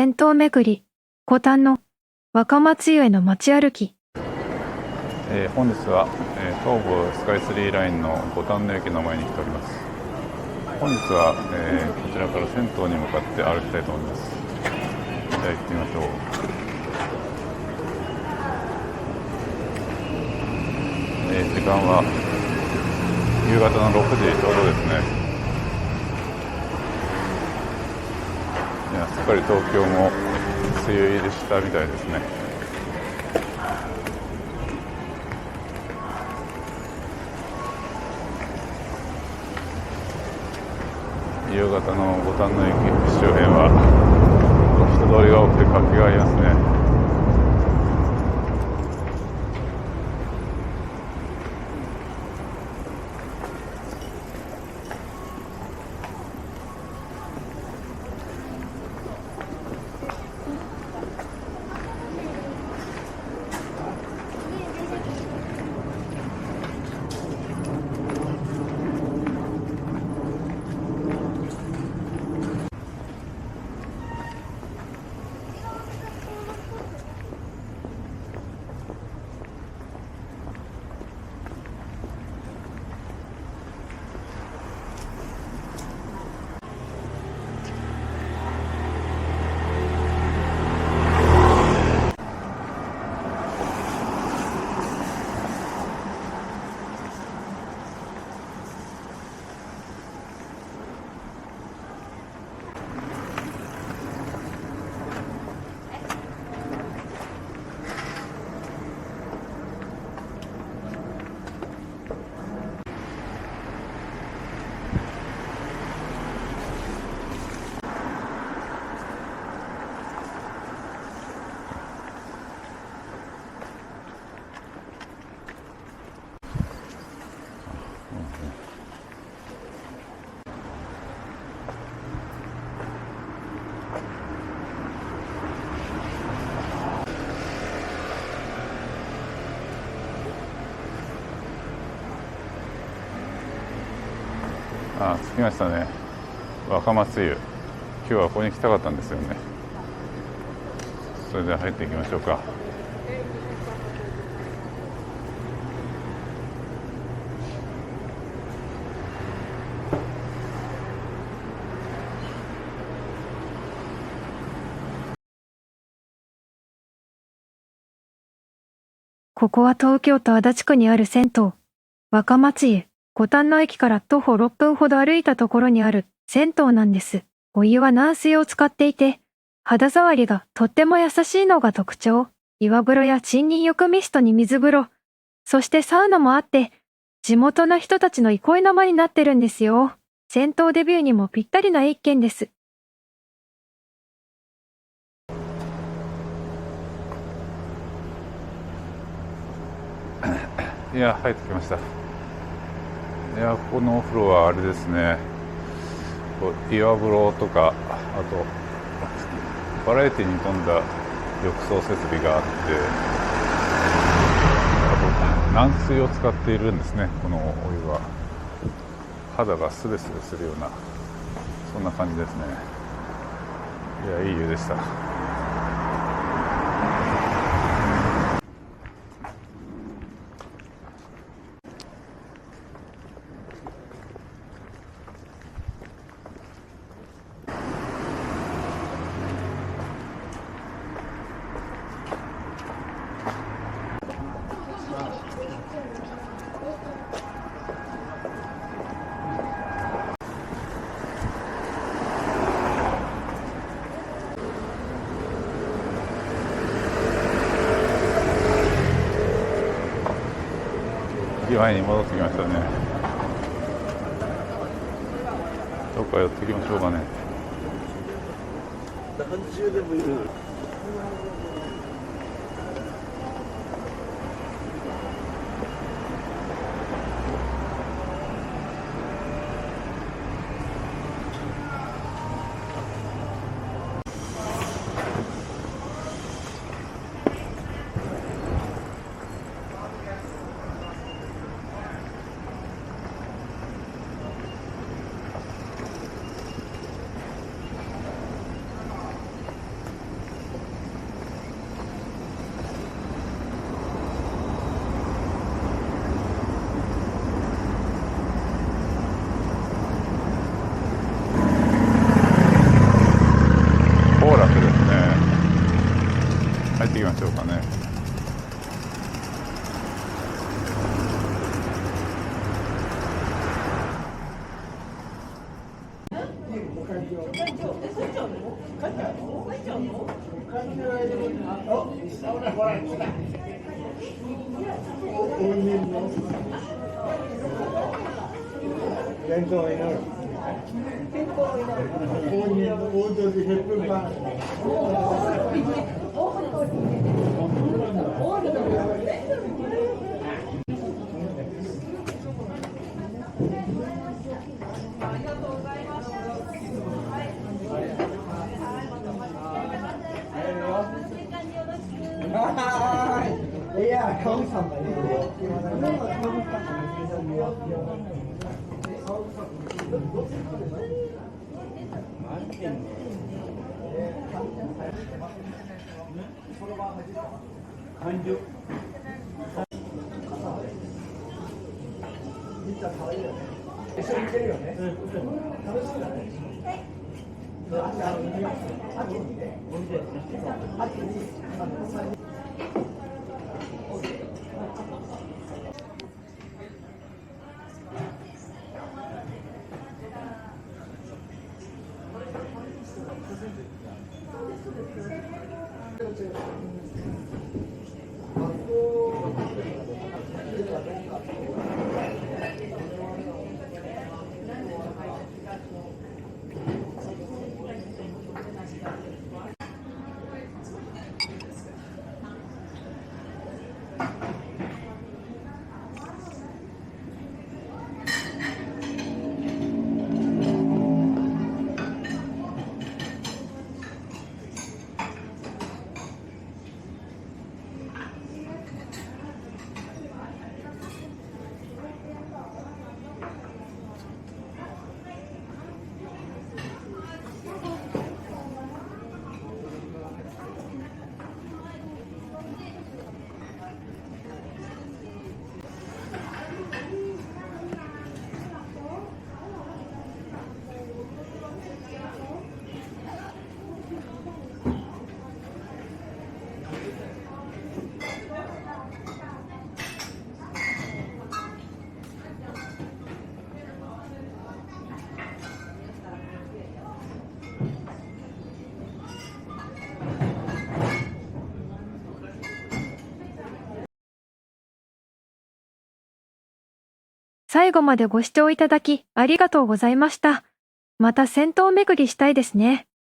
銭湯巡り、古丹の若松湯への街歩き。本日は、東武スカイツリーラインの五反野駅の前に来ております。本日は、こちらから銭湯に向かって歩きたいと思います。じゃあ行ってみましょう。時間は夕方の6時ちょうどですね。いや、すっかり東京も梅雨入りしたみたいですね。夕方の五反野駅周辺は人通りが多くて活気がありますね。着きましたね。若松湯。今日はここに来たかったんですよね。それでは入っていきましょうか。ここは東京都足立区にある銭湯、若松湯。五反野駅から徒歩6分ほど歩いたところにある銭湯なんです。お湯は軟水を使っていて、肌触りがとっても優しいのが特徴。岩風呂や森林浴ミストに水風呂、そしてサウナもあって、地元の人たちの憩いの間になってるんですよ。銭湯デビューにもぴったりな一軒です。いや、入ってきました。いや、ここのお風呂はあれですね。岩風呂とか、あとバラエティに富んだ浴槽設備があって、あと軟水を使っているんですね。このお湯は肌がスベスベするような、そんな感じですね。いや、いい湯でした。前に戻ってきましたね。どっか寄ってきましょうかね。何十でもいる。入っていきましょうかね。健康を祈る。本人の大通り10分間。いや、神様ね。一緒に行けるよね。楽しいよね。最後までご視聴いただきありがとうございました。また銭湯巡りしたいですね。